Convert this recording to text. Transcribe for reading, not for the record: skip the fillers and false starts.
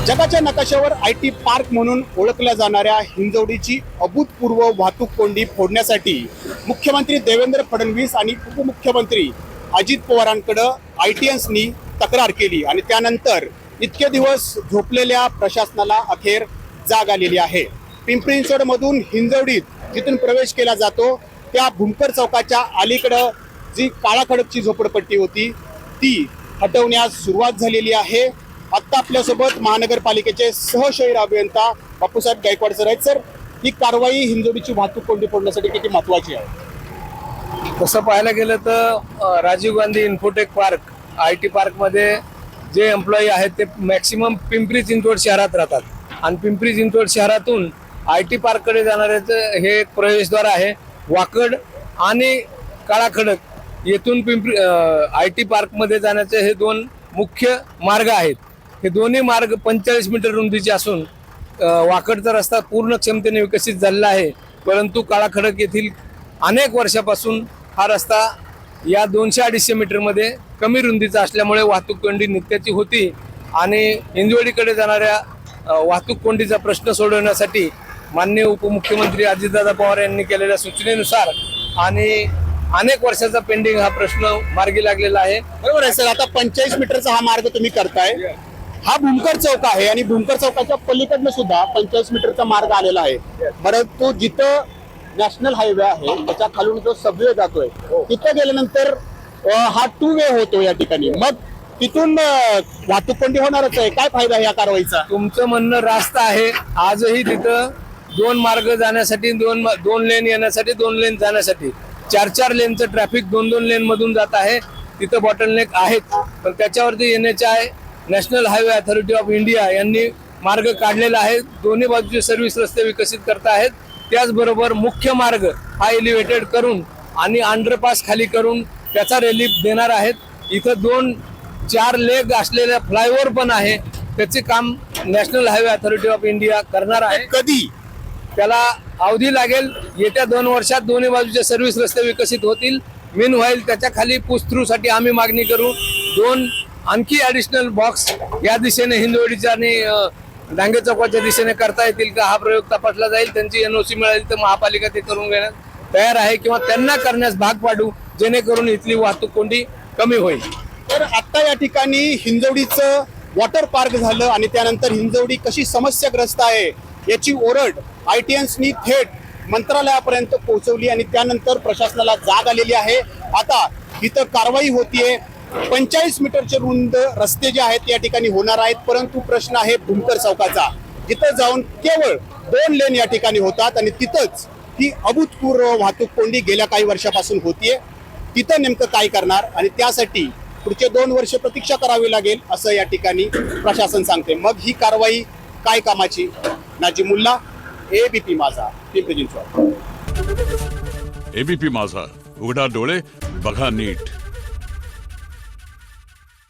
जगाच्या नकाशावर IT park म्हणून ओळखल्या जाणाऱ्या हिंजवडीची अभूतपूर्व वाहतूक कोंडी फोडण्यासाठी मुख्यमंत्री देवेंद्र फडणवीस आणि उपमुख्यमंत्री अजित पवारांकडे आयटीएन्सनी तक्रार केली आणि त्यानंतर इतके दिवस झोपलेल्या प्रशासनाला अखेर जाग आलेली आहे। पिंपरी चिंचवडमधून हिंजवडीत जिथून प्रवेश केला जातो त्या भूमकर चौकाच्या अलीकडे जी काळा खडकची झोपडपट्टी होती ती हटवण्यास सुरुवात झालेली आहे। आता आपल्यासोबत महानगरपालिकेचे सहशहर अभियंता बापूसाहेब गायकवाड सर आहेत। सर, ही कारवाई हिंजवडीची वाहतूक कोंडी फोडण्यासाठी किती महत्त्वाची आहे? तसं पाहायला गेलं तर Rajiv Gandhi Infotech Park IT पार्कमध्ये जे एम्प्लॉई आहेत ते मॅक्सिमम पिंपरी चिंचवड शहरात राहतात आणि पिंपरी चिंचवड शहरातून आयटी पार्ककडे जाणाऱ्याचं हे एक प्रवेशद्वार आहे। वाकड आणि काळा खडक येथून पिंपरी आयटी पार्कमध्ये जाण्याचे हे दोन मुख्य मार्ग आहेत। हे दोन्ही मार्ग 45 मीटर रुंदीचे असून वाकडचा रस्ता पूर्ण क्षमतेने विकसित झालेला आहे, परंतु काळा खडक येथील अनेक वर्षापासून हा रस्ता या 200-250 मीटरमध्ये कमी रुंदीचा असल्यामुळे वाहतूक कोंडी नित्याची होती आणि हिंजवडीकडे जाणाऱ्या वाहतूक कोंडीचा प्रश्न सोडवण्यासाठी माननीय उपमुख्यमंत्री अजितदादा पवार यांनी केलेल्या सूचनेनुसार आणि अनेक वर्षाचा पेंडिंग हा प्रश्न मार्गी लागलेला आहे। बरोबर आहे सर। आता 45 मीटरचा हा मार्ग तुम्ही करताय, हा भूमकर चौक आहे आणि भूमकर चौकाच्या पलीकडनं सुद्धा 45 मीटरचा मार्ग आलेला आहे। परंतु जिथं नॅशनल हायवे आहे त्याच्या खालून जो सबवे जातोय तिथं गेल्यानंतर हा 2 वे होतो या ठिकाणी, मग तिथून वाहतूक कोंडी होणारच आहे। काय फायदा या कारवाईचा? तुमचं म्हणणं रास्त आहे। आजही तिथं 2 मार्ग जाण्यासाठी, 2 लेन येण्यासाठी, 2 लेन जाण्यासाठी 4 लेनचं ट्रॅफिक 2 लेन मधून जात आहे। तिथं बॉटलनेक आहेत, पण त्याच्यावरती येण्याचे आहे national highway authority of India यांनी मार्ग काढलेला आहे। दोन्ही बाजूचे सर्व्हिस रस्ते विकसित करत आहेत। त्याचबरोबर मुख्य मार्ग हा एलिव्हेटेड करून आणि अंडरपास खाली करून त्याचा रिलीफ देणार आहेत। इथं 2-4 लेग असलेल्या फ्लायओव्हर पण आहे, त्याचे काम national highway authority of India करणार आहे। कधी त्याला अवधी लागेल, येत्या 2 वर्षात दोन्ही बाजूचे सर्व्हिस रस्ते विकसित होतील। मीन व्हाईल त्याच्या खाली पुसथ्रूसाठी आम्ही मागणी करू 2 आणखी ॲडिशनल बॉक्स या दिशेने हिंजवडीच्या आणि डांगे चौकाच्या दिशेने करता येतील का हा प्रयोग तपासला जाईल। त्यांची NOC मिळाली तर महापालिका ते करून घेण्यास तयार आहे किंवा त्यांना करण्यास भाग पाडू, जेणेकरून इथली वाहतूक कोंडी कमी होईल। तर आता या ठिकाणी हिंजवडीचं वॉटर पार्क झालं आणि त्यानंतर हिंजवडी कशी समस्याग्रस्त आहे याची ओरड आयटीएन्सनी थेट मंत्रालयापर्यंत पोहोचवली आणि त्यानंतर प्रशासनाला जाग आलेली आहे। आता इथं कारवाई होतीये। 45 मीटरचे रुंद रस्ते जे आहेत या ठिकाणी होणार आहेत, परंतु प्रश्न आहे भूमकर चौकाचा, जिथं जाऊन केवळ 2 लेन या ठिकाणी होतात आणि तिथंच ही अभूतपूर्व वाहतूक कोंडी गेल्या काही वर्षापासून होतीये। तिथं नेमकं काय करणार आणि त्यासाठी पुढचे 2 वर्ष प्रतीक्षा करावी लागेल असं या ठिकाणी प्रशासन सांगते। मग ही कारवाई काय कामाची? नाजिमुल्ला, ABP माझा, पिंपरी चिंचवड। ABP माझा, उघडा डोळे बघा नीट।